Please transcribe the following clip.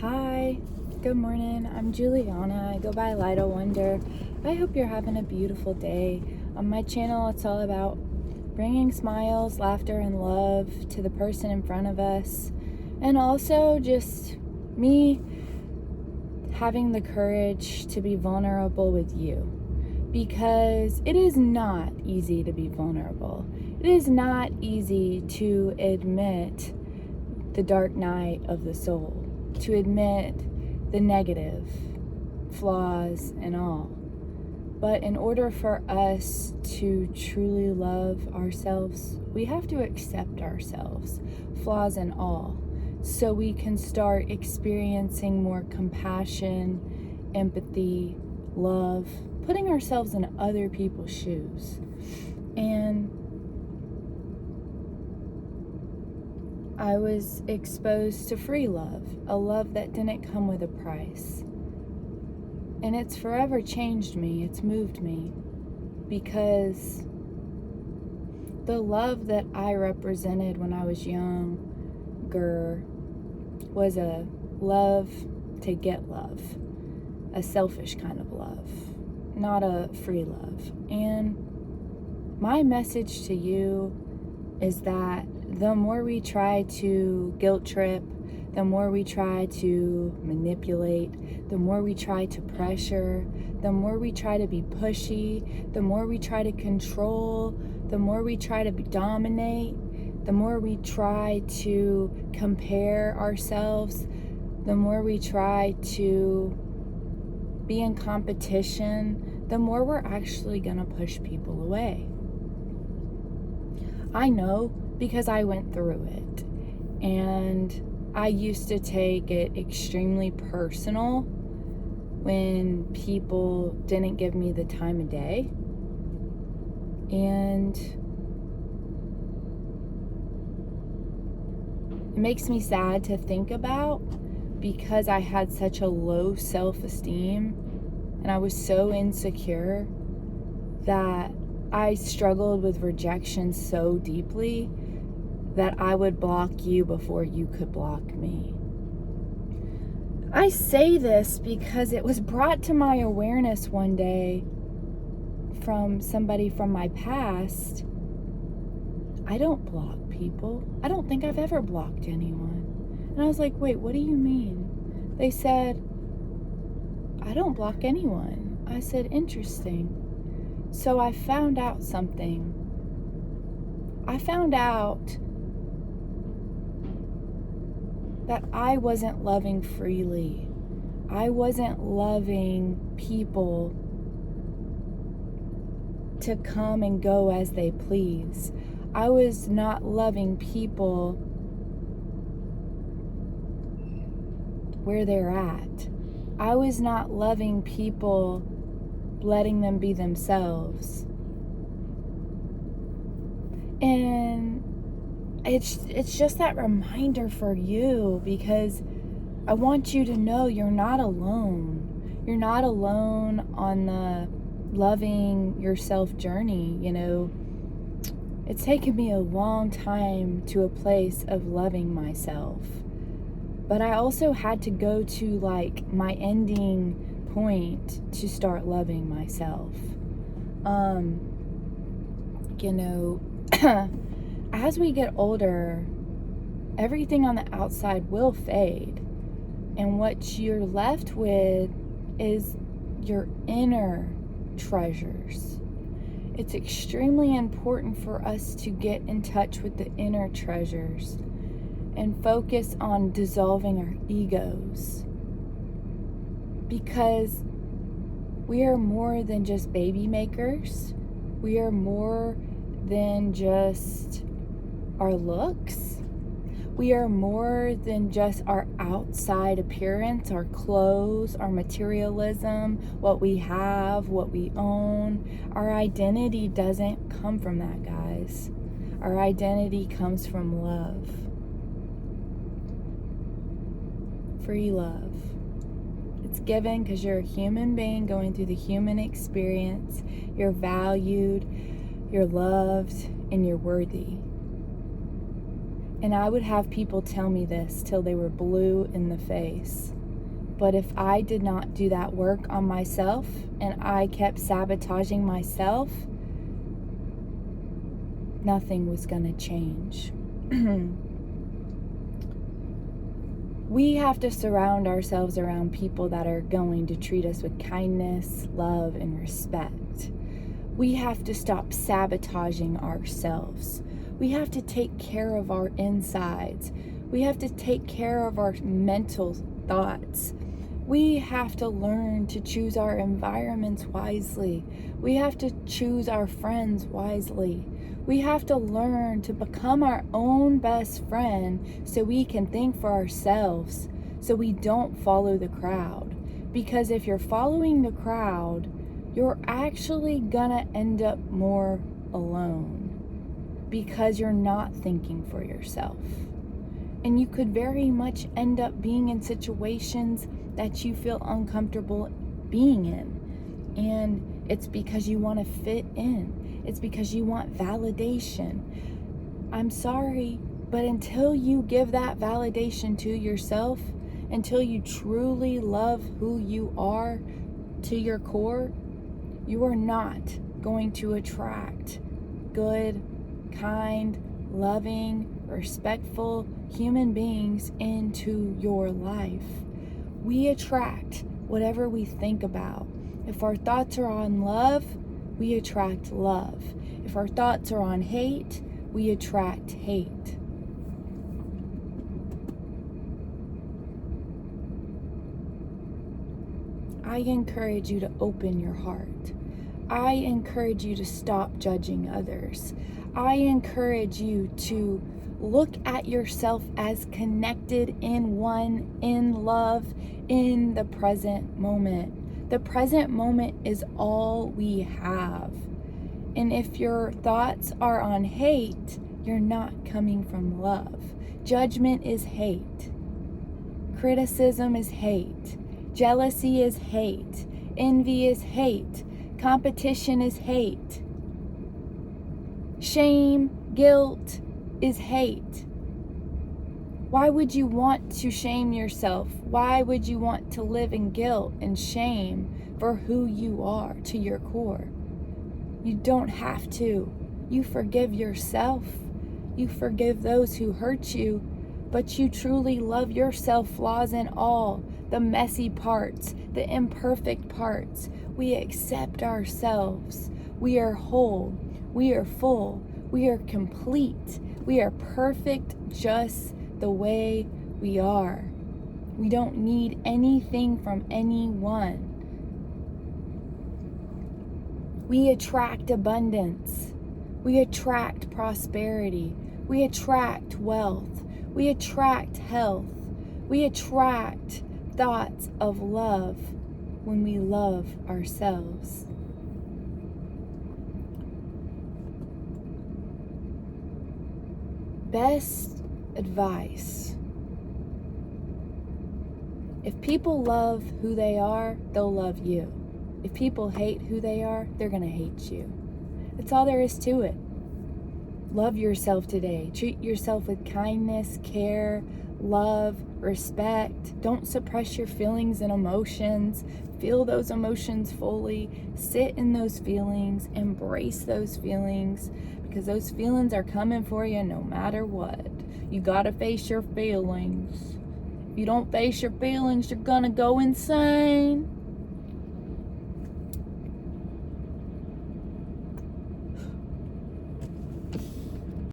Hi, good morning. I'm Juliana. I go by Light of Wonder. I hope you're having a beautiful day. On my channel, it's all about bringing smiles, laughter, and love to the person in front of us, and also just me having the courage to be vulnerable with you, because it is not easy to be vulnerable. It is not easy to admit the dark night of the soul, to admit the negative, flaws, and all. But in order for us to truly love ourselves, we have to accept ourselves, flaws and all, so we can start experiencing more compassion, empathy, love, putting ourselves in other people's shoes. And I was exposed to free love, a love that didn't come with a price. And it's forever changed me, it's moved me, because the love that I represented when I was younger was a love to get love, a selfish kind of love, not a free love. And my message to you is that the more we try to guilt trip, the more we try to manipulate, the more we try to pressure, the more we try to be pushy, the more we try to control, the more we try to dominate, the more we try to compare ourselves, the more we try to be in competition, the more we're actually going to push people away. I know, because I went through it, and I used to take it extremely personal when people didn't give me the time of day. And it makes me sad to think about, because I had such a low self-esteem and I was so insecure that I struggled with rejection so deeply that I would block you before you could block me. I say this because it was brought to my awareness one day from somebody from my past. I don't block people. I don't think I've ever blocked anyone. And I was like, wait, what do you mean? They said, I don't block anyone. I said, interesting. So I found out something. I found out that I wasn't loving freely. I wasn't loving people to come and go as they please. I was not loving people where they're at. I was not loving people, letting them be themselves. And it's just that reminder for you, because I want you to know you're not alone. You're not alone on the loving yourself journey. You know, it's taken me a long time to a place of loving myself, but I also had to go to like my ending point to start loving myself. You know, as we get older, everything on the outside will fade. And what you're left with is your inner treasures. It's extremely important for us to get in touch with the inner treasures and focus on dissolving our egos. Because we are more than just baby makers. We are more than just our looks. We are more than just our outside appearance, our clothes, our materialism, what we have, what we own. Our identity doesn't come from that, guys. Our identity comes from love. Free love. It's given because you're a human being going through the human experience. You're valued, you're loved, and you're worthy. And I would have people tell me this till they were blue in the face. But if I did not do that work on myself and I kept sabotaging myself, nothing was going to change. We have to surround ourselves around people that are going to treat us with kindness, love, and respect. We have to stop sabotaging ourselves. We have to take care of our insides. We have to take care of our mental thoughts. We have to learn to choose our environments wisely. We have to choose our friends wisely. We have to learn to become our own best friend so we can think for ourselves, so we don't follow the crowd. Because if you're following the crowd, you're actually gonna end up more alone because you're not thinking for yourself. And you could very much end up being in situations that you feel uncomfortable being in. And it's because you want to fit in. It's because you want validation. I'm sorry, but until you give that validation to yourself, until you truly love who you are to your core, you are not going to attract good, kind, loving, respectful human beings into your life. We attract whatever we think about. If our thoughts are on love, we attract love. If our thoughts are on hate, we attract hate. I encourage you to open your heart. I encourage you to stop judging others. I encourage you to look at yourself as connected in one, in love, in the present moment. The present moment is all we have. And if your thoughts are on hate, you're not coming from love. Judgment is hate. Criticism is hate. Jealousy is hate. Envy is hate. Competition is hate. Shame, guilt is hate. Why would you want to shame yourself? Why would you want to live in guilt and shame for who you are to your core? You don't have to. You forgive yourself. You forgive those who hurt you, but you truly love yourself, flaws and all, the messy parts, the imperfect parts. We accept ourselves. We are whole. We are full. We are complete. We are perfect just the way we are. We don't need anything from anyone. We attract abundance. We attract prosperity. We attract wealth. We attract health. We attract thoughts of love when we love ourselves. Best advice. If people love who they are, they'll love you. If people hate who they are, they're going to hate you. That's all there is to it. Love yourself today. Treat yourself with kindness, care, love, respect. Don't suppress your feelings and emotions. Feel those emotions fully. Sit in those feelings. Embrace those feelings, because those feelings are coming for you no matter what. You gotta face your feelings. If you don't face your feelings, you're gonna go insane.